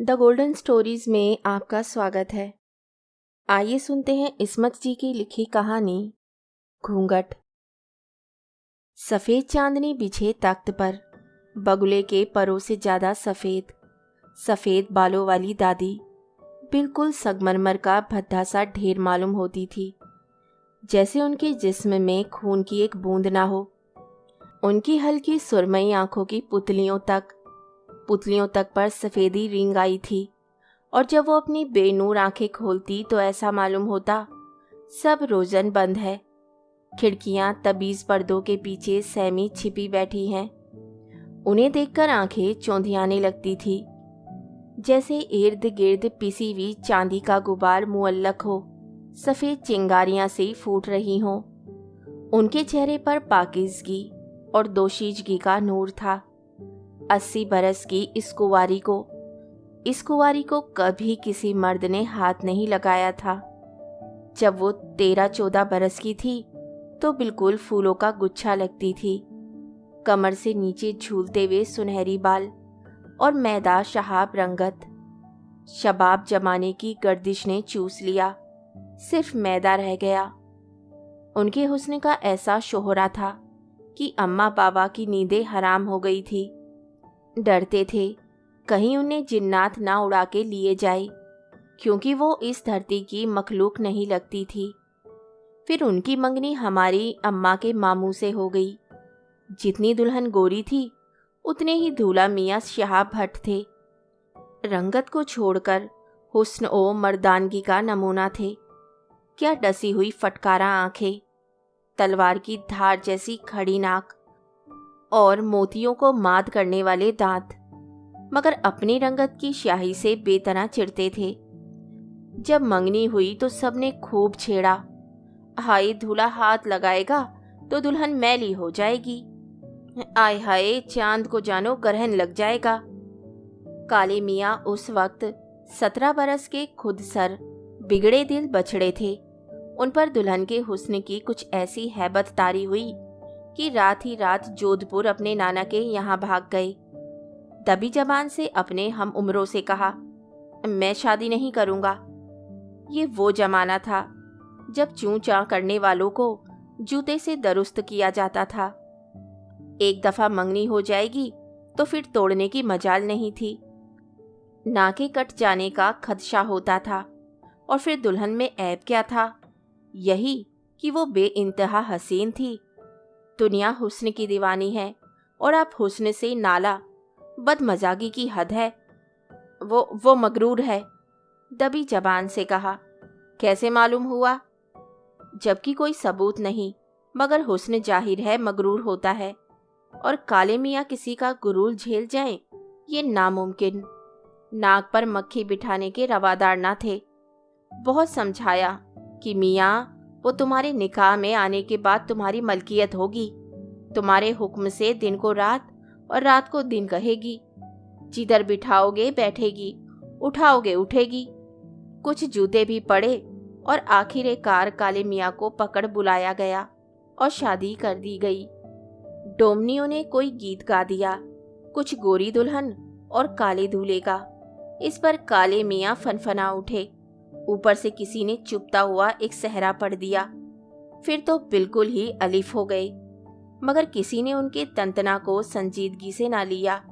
The golden stories में आपका स्वागत है। आइए सुनते हैं इस्मत जी की लिखी कहानी घूंघट। सफ़ेद चांदनी बिछे तख्त पर बगुले के परों से ज़्यादा सफ़ेद बालों वाली दादी बिल्कुल संगमरमर का भद्दा सा ढेर मालूम होती थी, जैसे उनके जिस्म में खून की एक बूंद ना हो। उनकी हल्की सुरमई आंखों की पुतलियों तक पर सफ़ेदी रिंग आई थी, और जब वो अपनी बेनूर आंखें खोलती तो ऐसा मालूम होता सब रोज़न बंद है। खिड़कियां तबीज़ पर्दों के पीछे सहमी छिपी बैठी हैं। उन्हें देखकर आंखें चौंधियाने लगती थी, जैसे इर्द गिर्द पिसी हुई चांदी का गुबार मुअल्लक हो, सफ़ेद चिंगारियां से फूट रही हों। उनके चेहरे पर पाकीज़गी और दोशीजगी का नूर था। 80 बरस की इस कुंवारी को कभी किसी मर्द ने हाथ नहीं लगाया था। जब वो 13-14 बरस की थी तो बिल्कुल फूलों का गुच्छा लगती थी। कमर से नीचे झूलते हुए सुनहरी बाल और मैदा शहाब रंगत। शबाब जमाने की गर्दिश ने चूस लिया, सिर्फ मैदा रह गया। उनके हुस्न का ऐसा शोहरा था कि अम्मा बाबा की नींदें हराम हो गई थी। डरते थे कहीं उन्हें जिन्नात ना उड़ा के लिए जाए, क्योंकि वो इस धरती की मखलूक नहीं लगती थी। फिर उनकी मंगनी हमारी अम्मा के मामू से हो गई। जितनी दुल्हन गोरी थी उतने ही दूल्हा मियाँ शहाब भट्ट थे। रंगत को छोड़कर हुस्न ओ मर्दानगी का नमूना थे। क्या डसी हुई फटकारा आंखें, तलवार की धार जैसी खड़ी नाक और मोतियों को माद करने वाले दांत, मगर अपनी रंगत की स्याही से बेतना चिढ़ते थे। जब मंगनी हुई तो सबने खूब छेड़ा, हाय दूल्हा हाथ लगाएगा तो दुल्हन मैली हो जाएगी, आय हाय चांद को जानो ग्रहण लग जाएगा। काले मियाँ उस वक्त 17 बरस के खुदसर बिगड़े दिल बछड़े थे। उन पर दुल्हन के हुस्न की कुछ ऐसी हैबत तारी हुई कि रात ही रात जोधपुर अपने नाना के यहाँ भाग गए। दबी जबान से अपने हम उम्रों से कहा, मैं शादी नहीं करूँगा। ये वो जमाना था जब चूं चां करने वालों को जूते से दुरुस्त किया जाता था। एक दफ़ा मंगनी हो जाएगी तो फिर तोड़ने की मजाल नहीं थी। नाके कट जाने का खदशा होता था। और फिर दुल्हन में ऐब क्या था? यही कि वो बेइंतहा हसीन थी। दुनिया हुस्न की दीवानी है और आप हुस्न से नाला, बदमजागी की हद है। वो मगरूर है, दबी जबान से कहा। कैसे मालूम हुआ? जबकि कोई सबूत नहीं, मगर हुस्न जाहिर है मगरूर होता है, और काले मियाँ किसी का गुरूर झेल जाएं, ये नामुमकिन। नाक पर मक्खी बिठाने के रवादार ना थे। बहुत समझाया कि मियाँ वो तुम्हारे निकाह में आने के बाद तुम्हारी मलकियत होगी। तुम्हारे हुक्म से दिन को रात और रात को दिन कहेगी। जिधर बिठाओगे बैठेगी, उठाओगे उठेगी। कुछ जूते भी पड़े और आखिरकार काले मियाँ को पकड़ बुलाया गया और शादी कर दी गई। डोमनियों ने कोई गीत गा दिया, कुछ गोरी दुल्हन और काले दूल्हे का। इस पर काले मियाँ फनफना उठे। ऊपर से किसी ने चुपता हुआ एक सहरा पढ़ दिया। फिर तो बिल्कुल ही अलिफ हो गए, मगर किसी ने उनके तंतना को संजीदगी से ना लिया।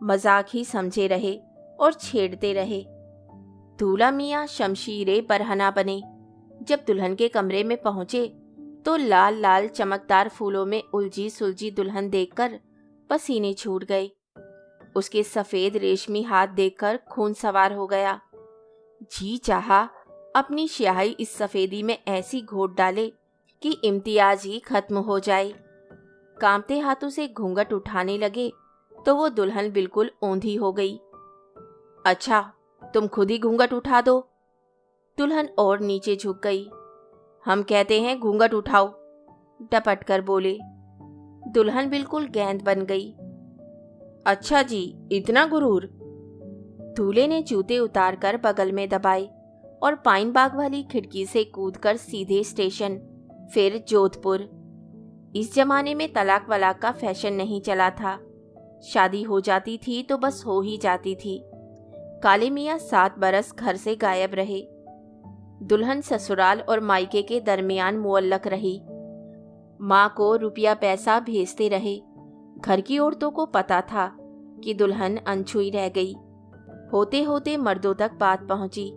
मजाक ही समझे रहे और छेड़ते रहे। दूल्हा मियाँ शमशीरे बरहना बने। जब दुल्हन के कमरे में पहुंचे तो लाल लाल चमकदार फूलों में उलझी सुलझी दुल्हन देखकर पसीने छूट गए। उसके सफ़ेद रेशमी हाथ देखकर खून सवार हो गया। जी चाहा अपनी स्याही इस सफ़ेदी में ऐसी घोट डाले कि इम्तियाज ही खत्म हो जाए। कांपते हाथों से घूंघट उठाने लगे तो वो दुल्हन बिल्कुल औंधी हो गई। अच्छा, तुम खुद ही घूंघट उठा दो। दुल्हन और नीचे झुक गई। हम कहते हैं घूंघट उठाओ, डपट कर बोले। दुल्हन बिल्कुल गेंद बन गई। अच्छा जी, इतना गुरूर? दूल्हे ने जूते उतारकर बगल में दबाए और पाइन बाग वाली खिड़की से कूदकर सीधे स्टेशन, फिर जोधपुर। इस जमाने में तलाक वलाक का फैशन नहीं चला था। शादी हो जाती थी तो बस हो ही जाती थी। काले मियाँ 7 बरस घर से गायब रहे। दुल्हन ससुराल और मायके के दरमियान मुअल्लक रही। माँ को रुपया पैसा भेजते रहे। घर की औरतों को पता था कि दुल्हन अनछुई रह गई। होते होते मर्दों तक बात पहुंची।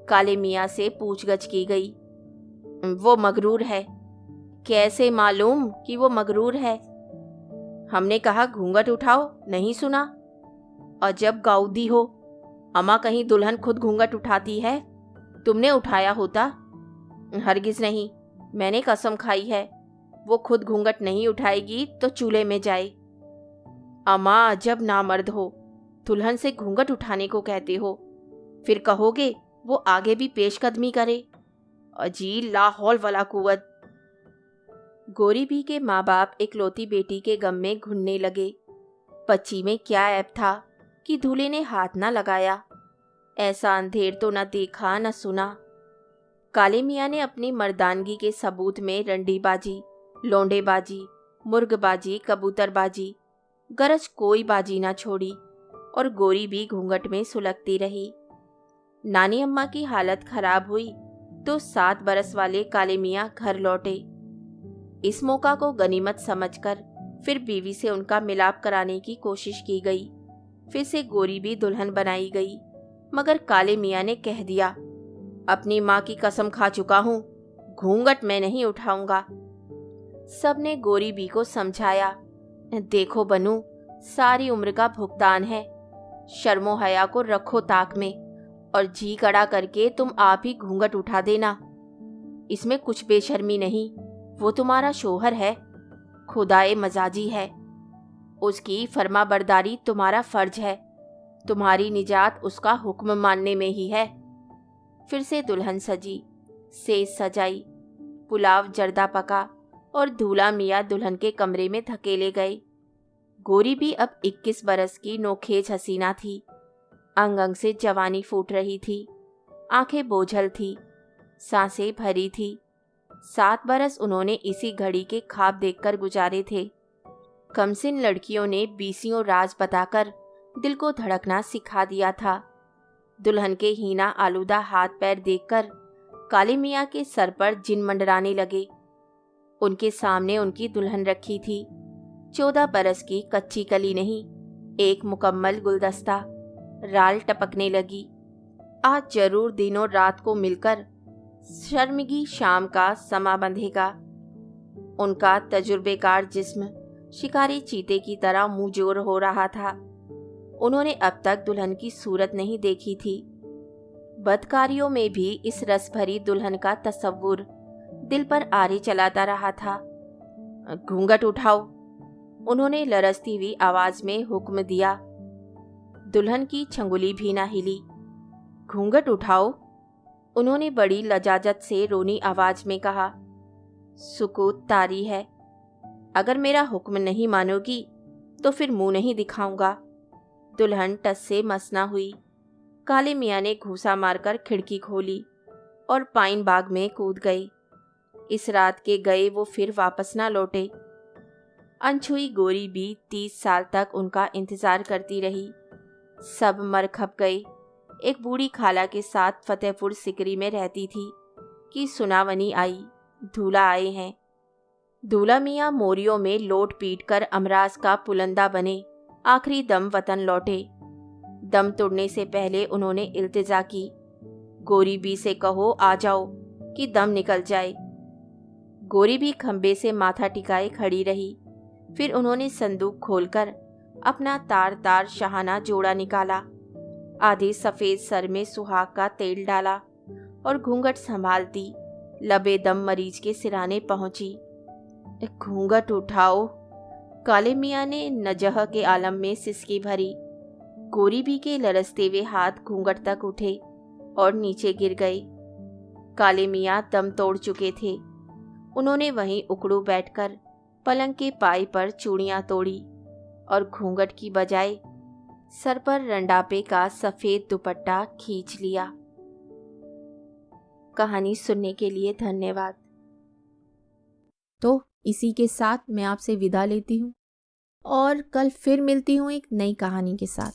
काले मियाँ से पूछगछ की गई। वो मगरूर है। कैसे मालूम कि वो मगरूर है? हमने कहा घूंघट उठाओ, नहीं सुना। अजब गाउदी हो। अम्मा कहीं दुल्हन खुद घूंघट उठाती है? तुमने उठाया होता। हरगिज नहीं, मैंने कसम खाई है। वो खुद घूंघट नहीं उठाएगी तो चूल्हे में जाए। अम्मा अजब नामर्द हो, दुल्हन से घूंघट उठाने को कहते हो, फिर कहोगे वो आगे भी पेशकदमी करे। अजी ला हौल वला कुव्वत। गोरी बी के माँ बाप इकलौती बेटी के गम में घुलने लगे। बच्ची में क्या ऐब था कि दूल्हे ने हाथ ना लगाया। ऐसा अंधेर तो न देखा न सुना। काले मियाँ ने अपनी मर्दानगी के सबूत में रंडीबाजी, लौंडेबाजी, मुर्गबाजी, कबूतरबाजी, गरज कोई बाजी ना छोड़ी और गोरी भी घूंघट में सुलगती रही। नानी अम्मा की हालत खराब हुई तो 7 बरस वाले काले मियाँ घर लौटे। इस मौका को गनीमत समझकर फिर बीवी से उनका मिलाप कराने की कोशिश की गई। फिर से गोरी भी दुल्हन बनाई गई, मगर काले मियाँ ने कह दिया, अपनी माँ की कसम खा चुका हूँ, घूंघट मैं नहीं उठाऊंगा। सबने गोरी बी को समझाया, देखो बनू, सारी उम्र का भुगतान है। शर्मो हया को रखो ताक में और जी कड़ा करके तुम आप ही घूंघट उठा देना। इसमें कुछ बेशर्मी नहीं, वो तुम्हारा शोहर है, खुदाए मजाजी है। उसकी फर्मा बरदारी तुम्हारा फर्ज है। तुम्हारी निजात उसका हुक्म मानने में ही है। फिर से दुल्हन सजी, सेज सजाई, पुलाव जर्दा पका और दूल्हा मियाँ दुल्हन के कमरे में धकेले गए। गोरी भी अब 21 बरस की नोखेज हसीना थी। अंग अंग से जवानी फूट रही थी। आंखें बोझल थी, सांसें भरी थी। 7 बरस उन्होंने इसी घड़ी के ख्वाब देखकर गुजारे थे। कमसिन लड़कियों ने बीसियों राज बताकर दिल को धड़कना सिखा दिया था। दुल्हन के हीना आलूदा हाथ पैर देखकर काले मियाँ के सर पर जिन मंडराने लगे। उनके सामने उनकी दुल्हन रखी थी, 14 बरस की कच्ची कली नहीं, एक मुकम्मल गुलदस्ता। राल टपकने लगी। आज जरूर दिनों रात को मिलकर शर्मिगी शाम का समा बंधेगा। उनका तजुर्बेकार जिस्म शिकारी चीते की तरह मुंहजोर हो रहा था। उन्होंने अब तक दुल्हन की सूरत नहीं देखी थी। बदकारियों में भी इस रस भरी दुल्हन का तसव्वुर दिल पर आरे चलाता रहा था। घूंघट उठाओ, उन्होंने लरसती हुई आवाज में हुक्म दिया। दुल्हन की छंगुली भी ना हिली। घूंघट उठाओ, उन्होंने बड़ी लजाजत से रोनी आवाज में कहा। सुकूत तारी है। अगर मेरा हुक्म नहीं मानोगी तो फिर मुंह नहीं दिखाऊंगा। दुल्हन टस से मस ना हुई। काले मियाँ ने घूसा मारकर खिड़की खोली और पाइन बाग में कूद गए। इस रात के गए वो फिर वापस ना लौटे। अनछुई गोरी भी 30 साल तक उनका इंतजार करती रही। सब मर खप गए। एक बूढ़ी खाला के साथ फतेहपुर सिकरी में रहती थी कि सुनावनी आई, दूल्हा आए हैं। दूल्हा मियाँ मोरियों में लोट पीट कर अमराज का पुलंदा बने आखिरी दम वतन लौटे। दम तोड़ने से पहले उन्होंने इल्तिजा की, गोरी बी से कहो आ जाओ कि दम निकल जाए। गोरी भी खंबे से माथा टिकाए खड़ी रही। फिर उन्होंने संदूक खोलकर अपना तार तार शहाना जोड़ा निकाला, आधे सफेद सर में सुहाग का तेल डाला और घूंघट संभालती लबे दम मरीज के सिराने पहुंची। घूंघट उठाओ, काले मियाँ ने नजह के आलम में सिसकी भरी। गोरी बी के लरसते हुए हाथ घूंघट तक उठे और नीचे गिर गए। काले मियाँ दम तोड़ चुके थे। उन्होंने वहीं उकड़ू बैठकर पलंग के पाई पर चूड़ियाँ तोड़ी और घूंघट की बजाय सर पर रंडापे का सफेद दुपट्टा खींच लिया। कहानी सुनने के लिए धन्यवाद। तो इसी के साथ मैं आपसे विदा लेती हूँ और कल फिर मिलती हूँ एक नई कहानी के साथ।